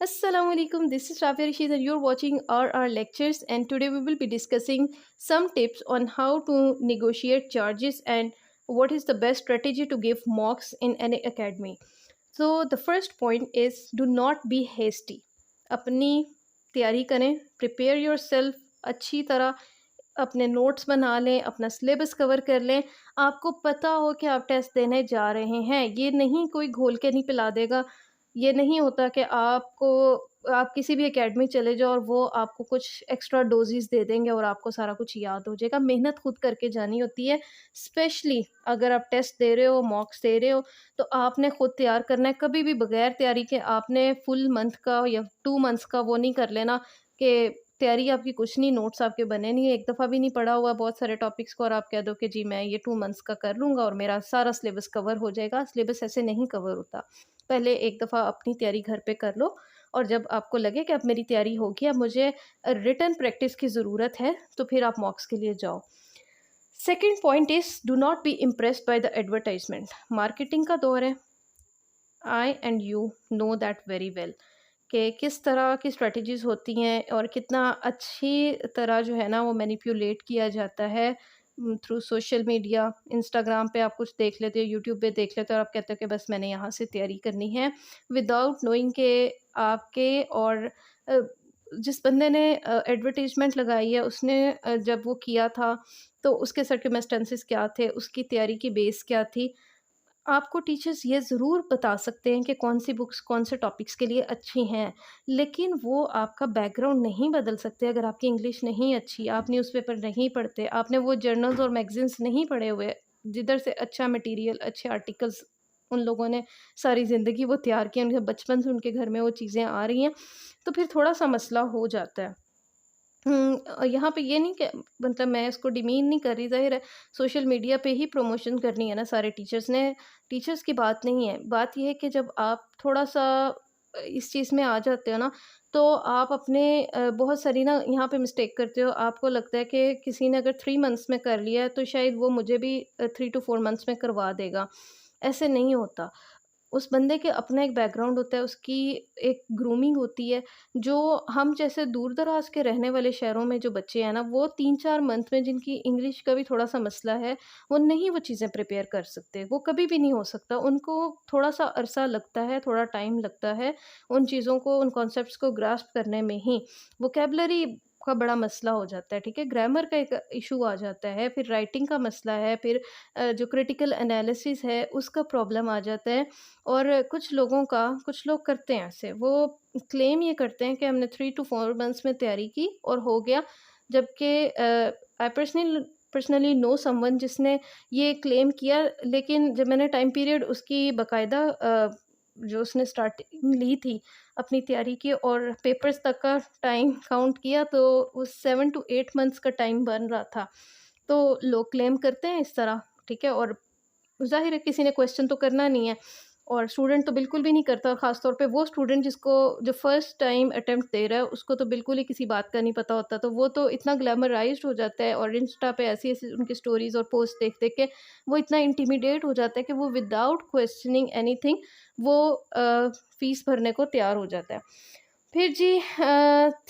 Assalamualaikum. This is Rafia Rashid and you're watching RR Lectures, and today we will be discussing some tips on how to negotiate charges and what is the best strategy to give mocks in any academy. So the first point is do not be hasty. अपनी तैयारी करें, prepare yourself अच्छी तरह, अपने notes बना लें, अपना syllabus cover कर लें। आपको पता हो कि आप टेस्ट देने जा रहे हैं, ये नहीं कोई घोल के नहीं पिला देगा। ये नहीं होता कि आप किसी भी एकेडमी चले जाओ और वो आपको कुछ एक्स्ट्रा डोज़ेज़ दे देंगे और आपको सारा कुछ याद हो जाएगा। मेहनत खुद करके जानी होती है, स्पेशली अगर आप टेस्ट दे रहे हो, मॉक्स दे रहे हो, तो आपने खुद तैयार करना है। कभी भी बगैर तैयारी के आपने फुल मंथ का या 2 मंथ्स का वो नहीं कर लेना कि तैयारी आपकी कुछ नहीं, नोट्स आपके बने नहीं है, एक दफ़ा भी नहीं पढ़ा हुआ बहुत सारे टॉपिक्स को और आप कह दो कि जी मैं ये 2 मंथ्स का कर लूँगा और मेरा सारा सिलेबस कवर हो जाएगा। सिलेबस ऐसे नहीं कवर होता। पहले एक दफ़ा अपनी तैयारी घर पे कर लो और जब आपको लगे कि अब मेरी तैयारी होगी, अब मुझे रिटन प्रैक्टिस की ज़रूरत है, तो फिर आप मॉक्स के लिए जाओ। Second point is do not be impressed by the advertisement. Marketing का दौर है, I and you know that very well कि किस तरह की स्ट्रेटजीज़ होती हैं और कितना अच्छी तरह जो है ना वो मैनिपुलेट किया जाता है थ्रू सोशल मीडिया। इंस्टाग्राम पे आप कुछ देख लेते हो, यूट्यूब पे देख लेते हो और आप कहते हो कि बस मैंने यहाँ से तैयारी करनी है, विदाउट नोइंग के आपके और जिस बंदे ने एडवर्टाइजमेंट लगाई है उसने जब वो किया था तो उसके सर्कमस्टेंसेस क्या थे, उसकी तैयारी की बेस क्या थी। आपको टीचर्स ये ज़रूर बता सकते हैं कि कौन सी बुक्स कौन से टॉपिक्स के लिए अच्छी हैं, लेकिन वो आपका बैकग्राउंड नहीं बदल सकते। अगर आपकी इंग्लिश नहीं अच्छी, आप न्यूज़पेपर नहीं पढ़ते, आपने वो जर्नल्स और मैगज़ीन्स नहीं पढ़े हुए, जिधर से अच्छा मटेरियल, अच्छे आर्टिकल्स उन लोगों ने सारी ज़िंदगी वो तैयार किए, उनके बचपन से उनके घर में वो चीज़ें आ रही हैं, तो फिर थोड़ा-सा मसला हो जाता है। यहाँ पे ये नहीं कि मतलब मैं इसको डिमीन नहीं कर रही, ज़ाहिर है सोशल मीडिया पे ही प्रमोशन करनी है ना सारे टीचर्स ने, टीचर्स की बात नहीं है। बात ये है कि जब आप थोड़ा-सा इस चीज़ में आ जाते हो ना, तो आप अपने बहुत सारी ना यहाँ पे मिस्टेक करते हो। आपको लगता है कि किसी ने अगर 3 मंथ्स में कर लिया है, तो शायद वो मुझे भी 3 टू 4 मंथ्स में करवा देगा। ऐसे नहीं होता। उस बंदे के अपना एक बैकग्राउंड होता है, उसकी एक ग्रूमिंग होती है, जो हम जैसे दूर-दराज़ के रहने वाले शहरों में जो बच्चे हैं ना, वो 3-4 मंथ में जिनकी इंग्लिश का भी थोड़ा-सा मसला है, वो नहीं वो चीज़ें प्रिपेयर कर सकते। वो कभी भी नहीं हो सकता। उनको थोड़ा-सा अरसा लगता है, थोड़ा टाइम लगता है, उन चीज़ों को, उन कॉन्सेप्ट्स को ग्रास्प करने में ही। वोकैब्युलरी का बड़ा मसला हो जाता है, ठीक है? ग्रामर का एक इश्यू आ जाता है, फिर राइटिंग का मसला है, फिर जो क्रिटिकल एनालिसिस है, उसका प्रॉब्लम आ जाता है। और कुछ लोग करते हैं ऐसे, वो क्लेम ये करते हैं कि हमने 3 टू 4 मंथ्स में तैयारी की और हो गया, जबकि आई पर्सनली नो समवन जिसने ये क्लेम किया, लेकिन जब मैंने टाइम पीरियड उसकी बाकायदा जो उसने स्टार्टिंग ली थी अपनी तैयारी की और पेपर्स तक का टाइम काउंट किया, तो वो 7 टू 8 मंथ्स का टाइम बन रहा था। तो लोग क्लेम करते हैं इस तरह, ठीक है? और ज़ाहिर है किसी ने क्वेश्चन तो करना नहीं है और स्टूडेंट तो बिल्कुल भी नहीं करता, ख़ास तौर पे वो स्टूडेंट जिसको जो फर्स्ट टाइम अटेम्प्ट दे रहा है, उसको तो बिल्कुल ही किसी बात का नहीं पता होता, तो वो तो इतना ग्लैमराइज़्ड हो जाता है और इंस्टा पे ऐसी-ऐसी उनकी स्टोरीज़ और पोस्ट देख-देख के वो इतना इंटिमिडेट हो जाता है कि वो विदाउट क्वेश्चनिंग एनीथिंग वो फ़ीस भरने को तैयार हो जाता है। फिर जी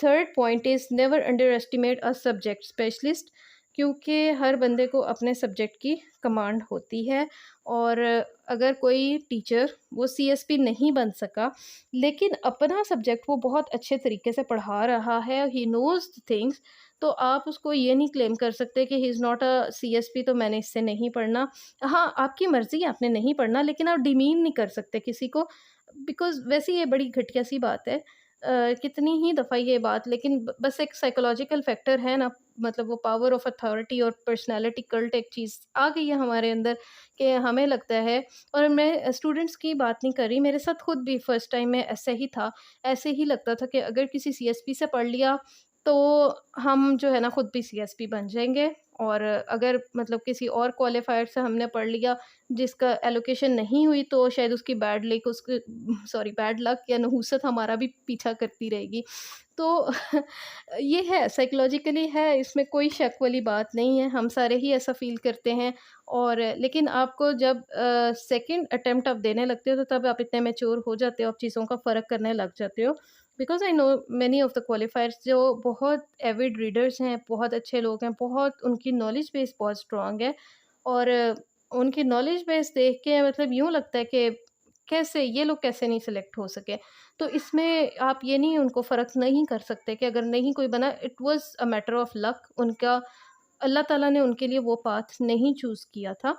third point is never underestimate a subject specialist, क्योंकि हर बंदे को अपने सब्जेक्ट की कमांड होती है और अगर कोई टीचर वो सीएसपी नहीं बन सका, लेकिन अपना सब्जेक्ट वो बहुत अच्छे तरीके से पढ़ा रहा है, ही नोज़ द थिंग्स, तो आप उसको ये नहीं क्लेम कर सकते कि he is not a CSP, तो मैंने इससे नहीं पढ़ना। हाँ, आपकी मर्ज़ी है, आपने नहीं पढ़ना, लेकिन आप डिमीन नहीं कर सकते किसी को, बिकॉज़ वैसे ये बड़ी घटिया-सी बात है। कितनी ही दफ़ा ये बात, लेकिन बस एक साइकोलॉजिकल फैक्टर है ना, मतलब वो पावर ऑफ अथॉरिटी और पर्सनैलिटी कल्ट एक चीज़ आ गई है हमारे अंदर कि हमें लगता है। और मैं स्टूडेंट्स की बात नहीं कर रही, मेरे साथ खुद भी फर्स्ट टाइम में ऐसा ही था। ऐसे ही लगता था कि अगर किसी सीएसपी से पढ़ लिया तो हम जो है ना खुद भी सीएसपी बन जाएँगे। और अगर मतलब किसी और क्वालिफ़ायर से हमने पढ़ लिया जिसका एलोकेशन नहीं हुई, तो शायद उसकी बैड लक उसकी सॉरी बैड लक या नहूसत हमारा भी पीछा करती रहेगी। तो ये है साइकोलॉजिकली है, इसमें कोई शक वाली बात नहीं है, हम सारे ही ऐसा फ़ील करते हैं। और लेकिन आपको जब सेकंड अटेम्प्ट आप देने लगते हो, तो तब आप इतने मैच्योर हो जाते हो, आप चीज़ों का फ़र्क करने लग जाते हो। Because I know many of the qualifiers जो बहुत एविड रीडर्स हैं, बहुत अच्छे लोग हैं, बहुत उनकी नॉलेज बेस बहुत स्ट्रॉन्ग है। और उनकी नॉलेज बेस देख के मतलब यूँ लगता है कि कैसे ये लोग कैसे नहीं सेलेक्ट हो सके। तो इसमें आप ये नहीं उनको फ़र्क नहीं कर सकते कि अगर नहीं कोई बना, it was a matter of luck, उनका अल्लाह ताला ने उनके लिए वो पाथ नहीं चूज़ किया था।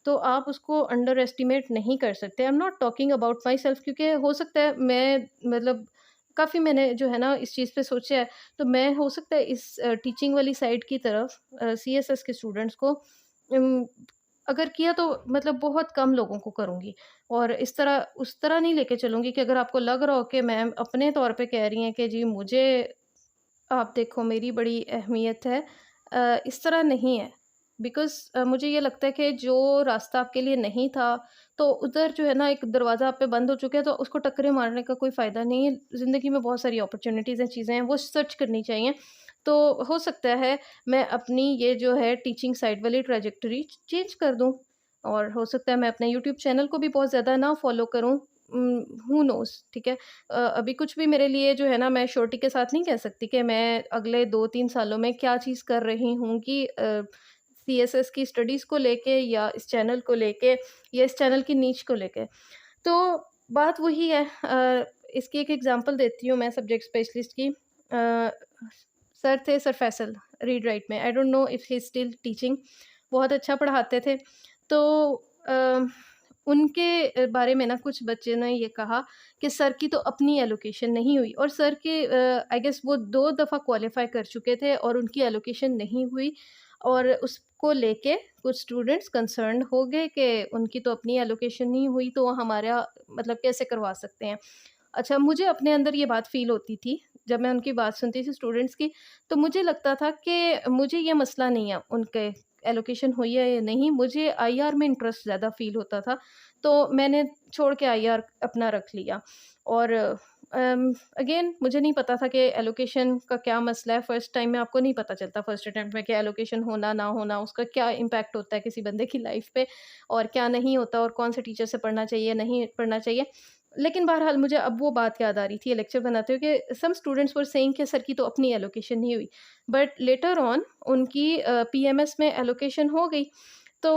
तो आप उसको अंडर एस्टिमेट नहीं कर सकते। I am not talking about my self, क्योंकि हो सकता है मैं मतलब काफ़ी मैंने जो है ना इस चीज़ पे सोचा है। तो मैं हो सकता है इस टीचिंग वाली साइड की तरफ सीएसएस के स्टूडेंट्स को उम, अगर किया तो मतलब बहुत कम लोगों को करूँगी। और इस तरह उस तरह नहीं लेके चलूँगी कि अगर आपको लग रहा हो कि मैम अपने तौर पे कह रही हैं कि जी मुझे आप देखो मेरी बड़ी अहमियत है, इस तरह नहीं है। बिकॉज़ मुझे ये लगता है कि जो रास्ता आपके लिए नहीं था, तो उधर जो है ना एक दरवाज़ा आप पे बंद हो चुका है, तो उसको टक्करें मारने का कोई फ़ायदा नहीं है। ज़िंदगी में बहुत सारी अपॉर्च्युनिटीज़ हैं, चीज़ें हैं, वो सर्च करनी चाहिए। तो हो सकता है मैं अपनी ये जो है टीचिंग साइड वाली ट्रैजेक्टरी चेंज कर दूँ। और हो सकता है मैं अपने यूट्यूब चैनल को भी बहुत ज़्यादा ना फ़ॉलो करूँ। हू नोज़, ठीक है? अभी कुछ भी मेरे लिए जो है ना मैं श्योरिटी के साथ नहीं कह सकती कि मैं अगले 2-3 सालों में क्या चीज़ कर रही हूँ कि सीएसएस की स्टडीज़ को लेके या इस चैनल को लेके या इस चैनल की नीश को लेके। तो बात वही है। इसकी एक एग्ज़ाम्पल देती हूँ मैं सब्जेक्ट स्पेशलिस्ट की। सर थे सर फैसल रीड राइट में। I don't know if he is still teaching. बहुत अच्छा पढ़ाते थे। तो अ, उनके बारे में ना कुछ बच्चे ने ये कहा कि सर की तो अपनी एलोकेशन नहीं हुई। और सर के आई गेस वो 2 दफ़ा क्वालीफाई कर चुके थे और उनकी एलोकेशन नहीं हुई। और उसको लेके कुछ स्टूडेंट्स कंसर्न्ड हो गए कि उनकी तो अपनी एलोकेशन नहीं हुई, तो वो हमारा मतलब कैसे करवा सकते हैं। अच्छा, मुझे अपने अंदर ये बात फ़ील होती थी, जब मैं उनकी बात सुनती थी स्टूडेंट्स की, तो मुझे लगता था कि मुझे ये मसला नहीं है उनके एलोकेशन हुई है या नहीं, मुझे आईआर में इंटरेस्ट ज़्यादा फ़ील होता था, तो मैंने छोड़ के आईआर अपना रख लिया। और अगेन मुझे नहीं पता था कि एलोकेशन का क्या मसला है। फर्स्ट टाइम में आपको नहीं पता चलता फर्स्ट अटेम्प्ट में कि एलोकेशन होना, ना होना, उसका क्या इम्पैक्ट होता है किसी बंदे की लाइफ़ पे और क्या नहीं होता और कौन से टीचर से पढ़ना चाहिए, नहीं पढ़ना चाहिए। लेकिन बहरहाल मुझे अब वो बात याद आ रही थी ये लेक्चर बनाते हुए कि सम स्टूडेंट्स वर सेइंग कि सर की तो अपनी एलोकेशन नहीं हुई। बट लेटर ऑन उनकी पीएमएस में एलोकेशन हो गई। तो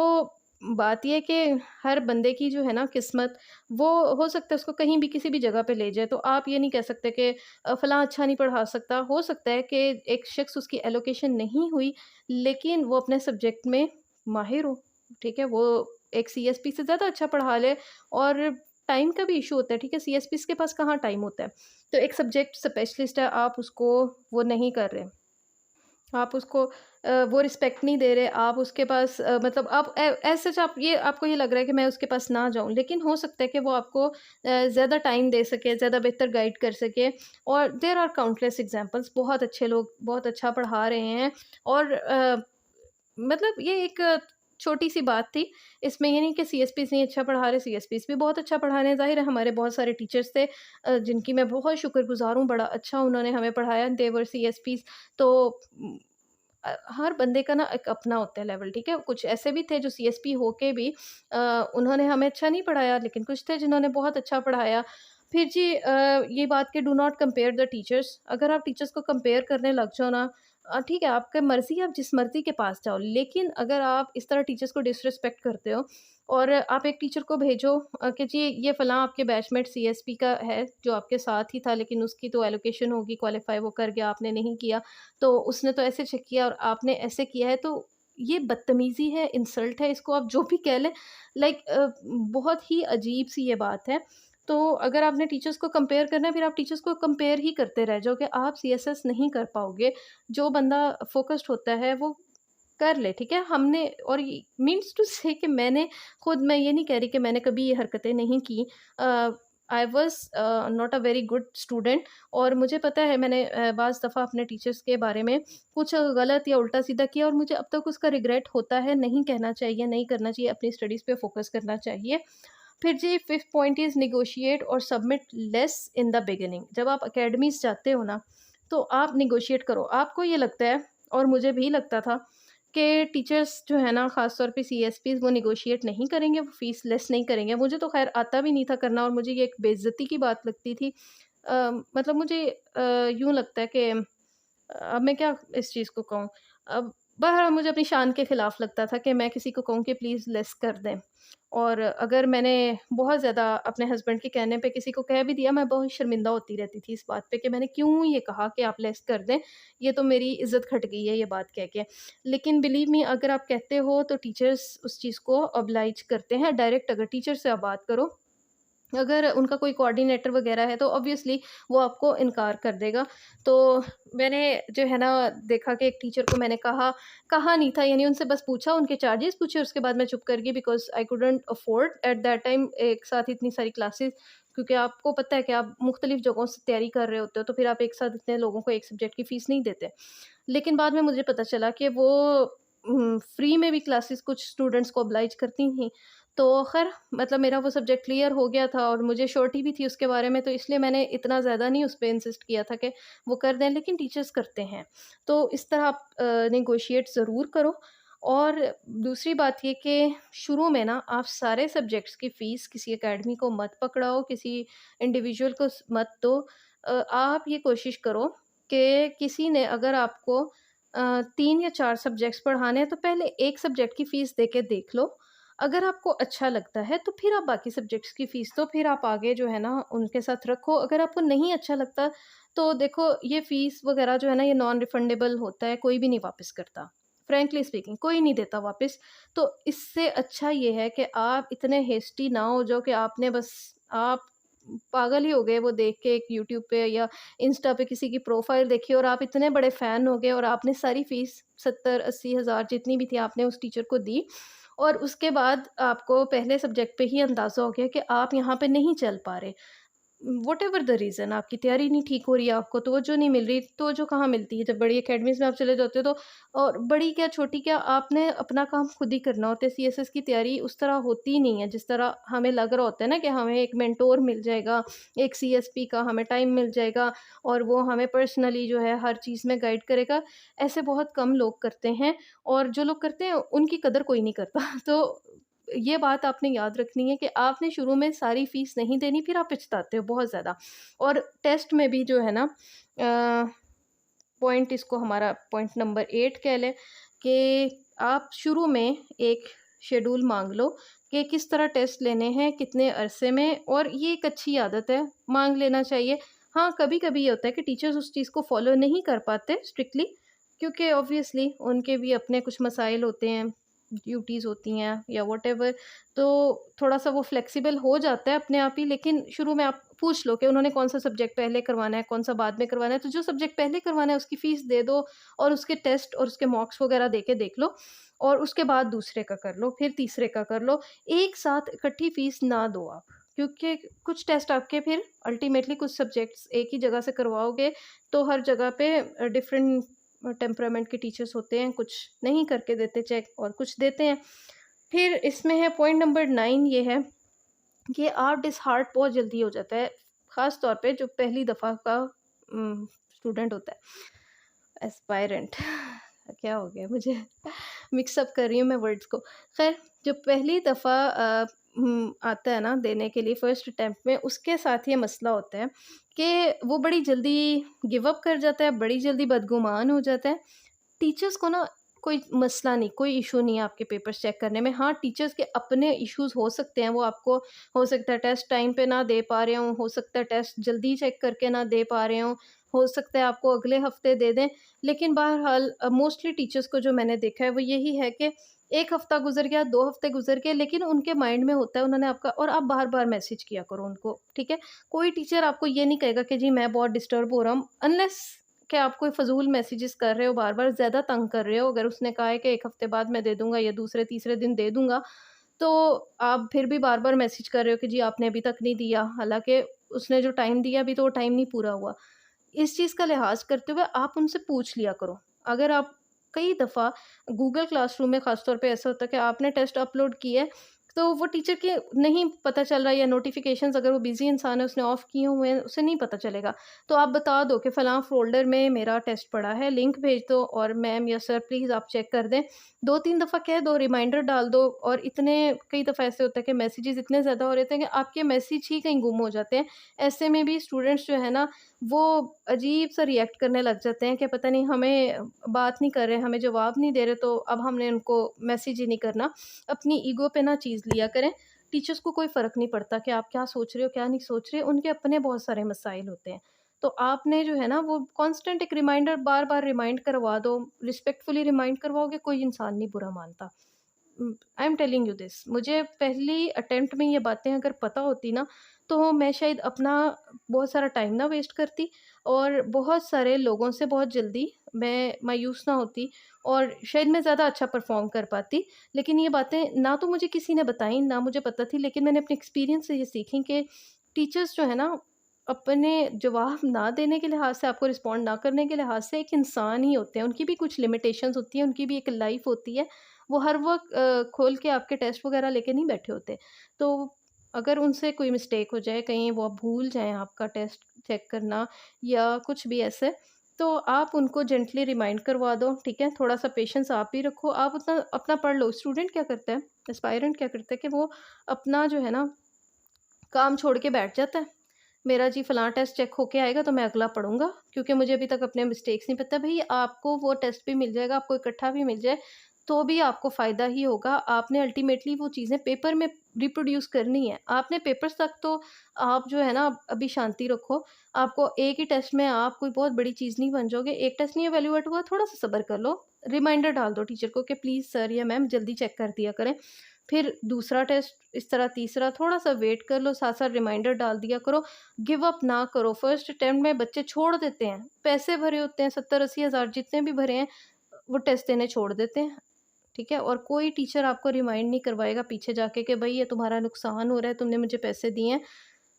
बात ये है कि हर बंदे की जो है ना किस्मत, वो हो सकता है उसको कहीं भी किसी भी जगह पे ले जाए। तो आप ये नहीं कह सकते कि फलाँ अच्छा नहीं पढ़ा सकता। हो सकता है कि एक शख्स उसकी एलोकेशन नहीं हुई, लेकिन वो अपने सब्जेक्ट में माहिर हो, ठीक है? वो एक सीएसपी से ज़्यादा अच्छा पढ़ा ले। और टाइम का भी इश्यू होता है, ठीक है? सीएसपीज़ के पास कहाँ टाइम होता है। तो एक सब्जेक्ट स्पेशलिस्ट है, आप उसको वो नहीं कर रहे। आप उसको वो रिस्पेक्ट नहीं दे रहे, आप उसके पास मतलब आप एज़ सच आप ये आपको ये लग रहा है कि मैं उसके पास ना जाऊँ, लेकिन हो सकता है कि वो आपको ज़्यादा टाइम दे सके, ज़्यादा बेहतर गाइड कर सके। और देयर आर काउंटलेस एग्ज़ाम्पल्स, बहुत अच्छे लोग बहुत अच्छा पढ़ा रहे हैं। और मतलब ये एक छोटी-सी बात थी। इसमें ये नहीं कि सीएसपीज़ नहीं अच्छा पढ़ा रहे, सीएसपीज़ भी बहुत अच्छा पढ़ा रहे हैं। ज़ाहिर है हमारे बहुत सारे टीचर्स थे जिनकी मैं बहुत शुक्रगुज़ार हूँ, बड़ा अच्छा उन्होंने हमें पढ़ाया, दे वर सीएसपीज़। तो हर बंदे का ना एक अपना होता है लेवल, ठीक है? कुछ ऐसे भी थे जो सीएसपी होके भी उन्होंने हमें अच्छा नहीं पढ़ाया, लेकिन कुछ थे जिन्होंने बहुत अच्छा पढ़ाया। फिर जी ये बात कि do not compare the teachers. अगर आप टीचर्स को कंपेयर करने लग जाओ ना, ठीक है आपकी मर्ज़ी है, आप जिस मर्ज़ी के पास जाओ। लेकिन अगर आप इस तरह टीचर्स को डिसरिस्पेक्ट करते हो और आप एक टीचर को भेजो कि जी ये फ़लाँ आपके बैचमेट सीएसपी का है, जो आपके साथ ही था, लेकिन उसकी तो एलोकेशन होगी, क्वालीफाई वो कर गया, आपने नहीं किया। तो उसने तो ऐसे चेक किया और आपने ऐसे किया है, तो ये बदतमीज़ी है, इंसल्ट है, इसको आप जो भी कह लें। लाइक बहुत ही अजीब-सी ये बात है। तो अगर आपने टीचर्स को कंपेयर करना है, फिर आप टीचर्स को कंपेयर ही करते रह जाओगे, आप सीएसएस नहीं कर पाओगे। जो बंदा फ़ोकस्ड होता है वो कर ले, ठीक है? हमने और ये मीन्स टू से कि मैं ये नहीं कह रही कि मैंने कभी ये हरकतें नहीं की। I was not a very good student. और मुझे पता है मैंने बाज़ दफ़ा अपने टीचर्स के बारे में कुछ गलत या उल्टा-सीधा किया और मुझे अब तक उसका रिग्रेट होता है। नहीं कहना चाहिए, नहीं करना चाहिए, अपनी स्टडीज़ पे फ़ोकस करना चाहिए। फिर जी 5th पॉइंट इज़ नेगोशिएट और submit less in the beginning. जब आप अकेडमीज़ जाते हो ना, तो आप नेगोशिएट करो। आपको ये लगता है और मुझे भी लगता था कि टीचर्स जो है ना, ख़ास तौर पे सीएसपीज़, वो नेगोशिएट नहीं करेंगे, वो फ़ीस लेस नहीं करेंगे। मुझे तो ख़ैर आता भी नहीं था करना और मुझे ये एक बेइज़्ज़ती की बात लगती थी। मतलब मुझे यूँ लगता है कि अब मैं क्या इस चीज़ को कहूँ? अब बहरहाल मुझे अपनी शान के खिलाफ़ लगता था कि मैं किसी को कहूँ कि प्लीज़ लेस कर दें। और अगर मैंने बहुत ज़्यादा अपने हस्बैंड के कहने पे किसी को कह भी दिया, मैं बहुत शर्मिंदा होती रहती थी इस बात पे कि मैंने क्यों ये कहा कि आप लेस कर दें, ये तो मेरी इज़्ज़त घट गई है ये बात कह के। लेकिन बिलीव मी, अगर आप कहते हो तो टीचर्स उस चीज़ को ऑब्लाइज करते हैं। डायरेक्ट अगर टीचर से आप बात करो, अगर उनका कोई कोऑर्डिनेटर वगैरह है तो ऑब्वियसली वो आपको इनकार कर देगा। तो मैंने जो है ना देखा कि एक टीचर को मैंने कहा नहीं था, यानी उनसे बस पूछा, उनके चार्जेस पूछे, उसके बाद मैं चुप कर गई because I couldn't afford at that time एक साथ इतनी सारी क्लासेस। क्योंकि आपको पता है कि आप मुख्तलिफ जगहों से तैयारी कर रहे होते हो, तो फिर आप एक साथ इतने लोगों को एक सब्जेक्ट की फ़ीस नहीं देते। लेकिन बाद में मुझे पता चला कि वो फ्री में भी क्लासेस कुछ स्टूडेंट्स को ऑब्लाइज करती थीं। तो ख़ैर मतलब मेरा वो सब्जेक्ट क्लियर हो गया था और मुझे श्योरिटी भी थी उसके बारे में, तो इसलिए मैंने इतना ज़्यादा नहीं उस पे इंसिस्ट किया था कि वो कर दें, लेकिन टीचर्स करते हैं। तो इस तरह आप नेगोशिएट ज़रूर करो। और दूसरी बात ये कि शुरू में ना आप सारे सब्जेक्ट्स की फ़ीस किसी अकेडमी को मत पकड़ाओ, किसी इंडिविजुअल को मत दो। आप ये कोशिश करो कि किसी ने अगर आपको 3 या 4 सब्जेक्ट्स पढ़ाने हैं, तो पहले एक सब्जेक्ट की फ़ीस दे के देख लो। अगर आपको अच्छा लगता है तो फिर आप बाकी सब्जेक्ट्स की फ़ीस दो, फिर आप आगे जो है ना उनके साथ रखो। अगर आपको नहीं अच्छा लगता तो देखो, ये फ़ीस वग़ैरह जो है ना, ये नॉन रिफंडेबल होता है, कोई भी नहीं वापस करता। फ्रैंकली स्पीकिंग कोई नहीं देता वापस। तो इससे अच्छा ये है कि आप इतने हेस्टी ना हो जाओ कि आपने बस आप पागल ही हो गए वो देख के, एक यूट्यूब पे या इंस्टा पे किसी की प्रोफ़ाइल देखी और आप इतने बड़े फ़ैन हो गए और आपने सारी फ़ीस 70-80 हज़ार जितनी भी थी आपने उस टीचर को दी। और उसके बाद आपको पहले सब्जेक्ट पे ही अंदाज़ा हो गया कि आप यहाँ पे नहीं चल पा रहे। व्हाटएवर द रीज़न, आपकी तैयारी नहीं ठीक हो रही है, आपको तवज्जो नहीं मिल रही, तवज्जो कहाँ मिलती है? जब बड़ी अकेडमीज़ में आप चले जाते हो तो। और बड़ी क्या छोटी क्या, आपने अपना काम खुद ही करना होता है। सीएसएस की तैयारी उस तरह होती नहीं है जिस तरह हमें लग रहा होता है ना कि हमें एक मेंटोर मिल जाएगा, एक सीएसपी का हमें टाइम मिल जाएगा और वो हमें पर्सनली जो है हर चीज़ में गाइड करेगा। ऐसे बहुत कम लोग करते हैं और जो लोग करते हैं उनकी कदर कोई नहीं करता। तो ये बात आपने याद रखनी है कि आपने शुरू में सारी फ़ीस नहीं देनी, फिर आप पछताते हो बहुत ज़्यादा। और टेस्ट में भी जो है ना पॉइंट, इसको हमारा पॉइंट नंबर 8 कह लें कि आप शुरू में एक शेड्यूल माँग लो कि किस तरह टेस्ट लेने हैं, कितने अरसे में। और ये एक अच्छी आदत है, माँग लेना चाहिए। हाँ, कभी-कभी ये होता है कि टीचर्स उस चीज़ को फ़ॉलो नहीं कर पाते स्ट्रिक्टली, क्योंकि ऑब्वियसली उनके भी अपने कुछ मसाइल होते हैं, ड्यूटीज़ होती हैं या व्हाटएवर। तो थोड़ा-सा वो फ्लेक्सिबल हो जाता है अपने आप ही। लेकिन शुरू में आप पूछ लो कि उन्होंने कौन-सा सब्जेक्ट पहले करवाना है, कौन-सा बाद में करवाना है। तो जो सब्जेक्ट पहले करवाना है उसकी फ़ीस दे दो और उसके टेस्ट और उसके मॉक्स वगैरह दे के देख लो। और उसके बाद दूसरे का कर लो, फिर तीसरे का कर लो। एक साथ इकट्ठी फ़ीस ना दो आप, क्योंकि कुछ टेस्ट आपके फिर अल्टीमेटली कुछ सब्जेक्ट्स एक ही जगह से करवाओगे, तो हर जगह पे डिफ़रेंट टेम्परामेंट के टीचर्स होते हैं, कुछ नहीं करके देते चेक और कुछ देते हैं। फिर इसमें है पॉइंट नंबर 9, ये है कि आप डिसहार्ट बहुत जल्दी हो जाता है, ख़ास तौर पे जो पहली दफ़ा का स्टूडेंट होता है, एस्पायरेंट। क्या हो गया मुझे? मिक्स अप कर रही हूँ मैं वर्ड्स को। ख़ैर, जो पहली दफ़ा आता है ना देने के लिए फर्स्ट अटेम्प्ट में, उसके साथ ये मसला होता है कि वो बड़ी जल्दी गिव अप कर जाता है, बड़ी जल्दी बदगुमान हो जाता है। टीचर्स को ना कोई मसला नहीं, कोई इशू नहीं है आपके पेपर्स चेक करने में। हाँ, टीचर्स के अपने इश्यूज़ हो सकते हैं, वो आपको हो सकता है टेस्ट टाइम पे ना दे पा रहे हों, हो सकता है टेस्ट जल्दी चेक करके ना दे पा रहे हों, हो सकता है आपको अगले हफ़्ते दे दें। लेकिन बहरहाल मोस्टली टीचर्स को जो मैंने देखा है वो यही है कि 1 हफ़्ता गुज़र गया, 2 हफ़्ते गुज़र गए, लेकिन उनके माइंड में होता है उन्होंने आपका, और आप बार-बार मैसेज किया करो उनको, ठीक है? कोई टीचर आपको ये नहीं कहेगा कि जी मैं बहुत डिस्टर्ब हो रहा हूँ, अनलेस कि आप कोई फ़िज़ूल मैसेजेस कर रहे हो, बार-बार ज़्यादा तंग कर रहे हो। अगर उसने कहा है कि 1 हफ़्ते बाद मैं दे दूँगा या दूसरे-तीसरे दिन दे दूँगा, तो आप फिर भी बार-बार मैसेज कर रहे हो कि जी आपने अभी तक नहीं दिया, हालाँकि उसने जो टाइम दिया अभी तो वो टाइम नहीं पूरा हुआ। इस चीज़ का लिहाज़ करते हुए आप उनसे पूछ लिया करो। अगर आप कई दफ़ा गूगल क्लासरूम में ख़ास तौर पे ऐसा होता है कि आपने टेस्ट अपलोड किया है, तो वो टीचर के नहीं पता चल रहा है या नोटिफ़िकेशंस अगर वो बिज़ी इंसान है उसने ऑफ़ किए हुए हैं, उसे नहीं पता चलेगा। तो आप बता दो कि फ़लाँ फ़ोल्डर में मेरा टेस्ट पड़ा है, लिंक भेज दो और मैम या सर प्लीज़ आप चेक कर दें। 2-3 दफ़ा कह दो, रिमाइंडर डाल दो और इतने कई दफ़ा ऐसे होता है कि मैसेजेस इतने ज़्यादा हो रहे थे कि आपके मैसेज ही कहीं गुम हो जाते हैं। ऐसे में भी स्टूडेंट्स जो है ना वो अजीब-सा रिएक्ट करने लग जाते हैं कि पता नहीं हमें बात नहीं कर रहे, हमें जवाब नहीं दे रहे तो अब हमने उनको मैसेज ही नहीं करना। अपनी ईगो पे ना चीज़ लिया करें। टीचर्स को कोई फ़र्क नहीं पड़ता कि आप क्या सोच रहे हो, क्या नहीं सोच रहे, उनके अपने बहुत सारे मसाइल होते हैं। तो आपने जो है ना वो कांस्टेंट एक रिमाइंडर बार-बार रिमाइंड करवा दो, रिस्पेक्टफुली रिमाइंड करवाओगे कोई इंसान नहीं बुरा मानता। I am telling you this, मुझे पहली अटेम्प्ट में ये बातें अगर पता होती ना, तो मैं शायद अपना बहुत सारा टाइम ना वेस्ट करती और बहुत सारे लोगों से बहुत जल्दी मैं मायूस ना होती और शायद मैं ज़्यादा अच्छा परफ़ॉर्म कर पाती। लेकिन ये बातें ना तो मुझे किसी ने बताई, ना मुझे पता थी, लेकिन मैंने अपने एक्सपीरियंस से ये सीखी कि टीचर्स जो है ना, अपने जवाब ना देने के लिहाज़ से, आपको रिस्पॉन्ड ना करने के लिहाज़ से एक इंसान ही होते हैं। उनकी भी कुछ लिमिटेशंस होती हैं, उनकी भी एक लाइफ़ होती है। वो हर वक़्त खोल के आपके टेस्ट वग़ैरह लेके नहीं बैठे होते। तो अगर उनसे कोई मिस्टेक हो जाए, कहीं वो भूल जाएँ आपका टेस्ट चेक करना या कुछ भी ऐसे, तो आप उनको जेंटली रिमाइंड करवा दो, ठीक है? थोड़ा-सा पेशेंस आप भी रखो, आप उतना अपना पढ़ लो। स्टूडेंट क्या करता है, एस्पायरेंट क्या करता है कि वो अपना जो है ना, काम छोड़ के बैठ जाता है। मेरा जी फलाँ टेस्ट चेक होके आएगा तो मैं अगला पढ़ूँगा, क्योंकि मुझे अभी तक अपने मिस्टेक्स नहीं पता। भई आपको वो टेस्ट भी मिल जाएगा, आपको इकट्ठा भी मिल जाए, तो भी आपको फ़ायदा ही होगा। आपने अल्टीमेटली वो चीज़ें पेपर में रिप्रोड्यूस करनी है। आपने पेपर्स तक तो आप जो है ना अभी शांति रखो। आपको एक ही टेस्ट में आप कोई बहुत बड़ी चीज़ नहीं बन जाओगे। एक टेस्ट नहीं इवैल्यूएट हुआ, थोड़ा-सा सब्र कर लो। रिमाइंडर डाल दो टीचर को कि प्लीज़ सर या मैम जल्दी चेक कर दिया करें। फिर दूसरा टेस्ट, इस तरह तीसरा, थोड़ा-सा वेट कर लो, साथ-साथ रिमाइंडर डाल दिया करो। गिव अप ना करो। फर्स्ट अटेम्प्ट में बच्चे छोड़ देते हैं। पैसे भरे होते हैं 70-80 हज़ार जितने भी भरे हैं, वो टेस्ट देने छोड़ देते हैं, ठीक है? और कोई टीचर आपको रिमाइंड नहीं करवाएगा पीछे जाके कि भई ये तुम्हारा नुकसान हो रहा है, तुमने मुझे पैसे दिए हैं।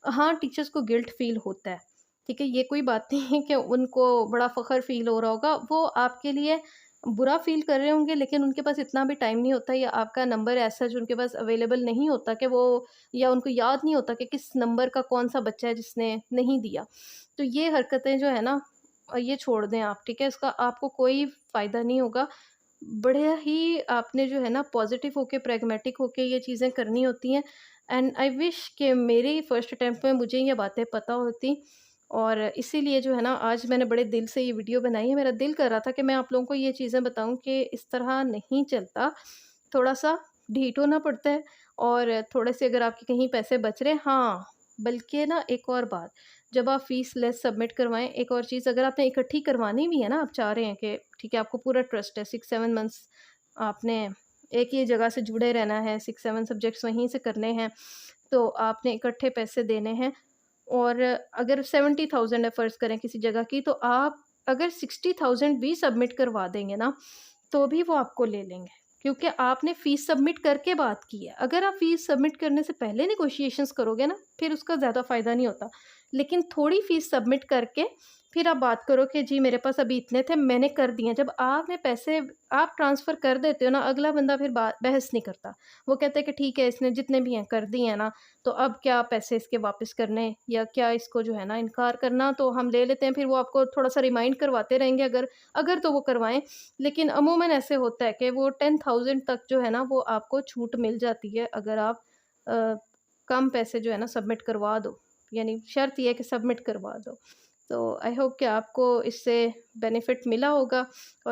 हाँ, टीचर्स को गिल्ट फ़ील होता है, ठीक है? ये कोई बात नहीं है कि उनको बड़ा फ़ख्र फ़ील हो रहा होगा। वो आपके लिए बुरा फ़ील कर रहे होंगे, लेकिन उनके पास इतना भी टाइम नहीं होता या आपका नंबर एज़ सच उनके पास अवेलेबल नहीं होता कि वो, या उनको याद नहीं होता कि किस नंबर का कौन-सा बच्चा है जिसने नहीं दिया। तो ये हरकतें जो है ना ये छोड़ दें आप, ठीक है? इसका आपको कोई फ़ायदा नहीं होगा। बढ़िया ही आपने जो है ना पॉज़िटिव होके, प्रैग्मैटिक होके ये चीज़ें करनी होती हैं। एंड आई विश कि मेरे फर्स्ट अटेम्प्ट में मुझे ये बातें पता होती, और इसीलिए जो है ना आज मैंने बड़े दिल से ये वीडियो बनाई है। मेरा दिल कर रहा था कि मैं आप लोगों को ये चीज़ें बताऊँ कि इस तरह नहीं चलता, थोड़ा-सा ढीठ होना पड़ता है और थोड़े-से अगर आपके कहीं पैसे बच रहे हैं, हाँ, बल्कि ना एक और बात, जब आप फ़ीस लेस सबमिट करवाएँ, एक और चीज़ अगर आपने इकट्ठी करवानी भी है ना, आप चाह रहे हैं कि ठीक है आपको पूरा ट्रस्ट है, 6-7 मंथ्स आपने एक ही जगह से जुड़े रहना है, 6-7 सब्जेक्ट्स वहीं से करने हैं, तो आपने इकट्ठे पैसे देने हैं। और अगर 70,000 है फ़र्ज़ करें किसी जगह की, तो आप अगर 60,000 भी सबमिट करवा देंगे ना, तो भी वो आपको ले लेंगे, क्योंकि आपने फ़ीस सबमिट करके बात की है। अगर आप फ़ीस सबमिट करने से पहले नेगोशिएशंस करोगे ना, फिर उसका ज़्यादा फ़ायदा नहीं होता। लेकिन थोड़ी फ़ीस सबमिट करके फिर आप बात करो कि जी मेरे पास अभी इतने थे, मैंने कर दिए हैं। जब आपने पैसे आप ट्रांसफ़र कर देते हो ना, अगला बंदा फिर बहस नहीं करता। वो कहता है कि ठीक है इसने जितने भी हैं कर दिए हैं ना, तो अब क्या पैसे इसके वापस करने या क्या इसको जो है ना इनकार करना, तो हम ले लेते हैं। फिर वो आपको थोड़ा-सा रिमाइंड करवाते रहेंगे, अगर अगर तो वो करवाएँ। लेकिन अमूमन ऐसे होता है कि वो 10,000 तक जो है ना वो आपको छूट मिल जाती है, अगर आप अ, कम पैसे जो है ना सबमिट करवा दो। यानी शर्त ये है कि सबमिट करवा दो। तो आई होप कि आपको इससे बेनिफिट मिला होगा और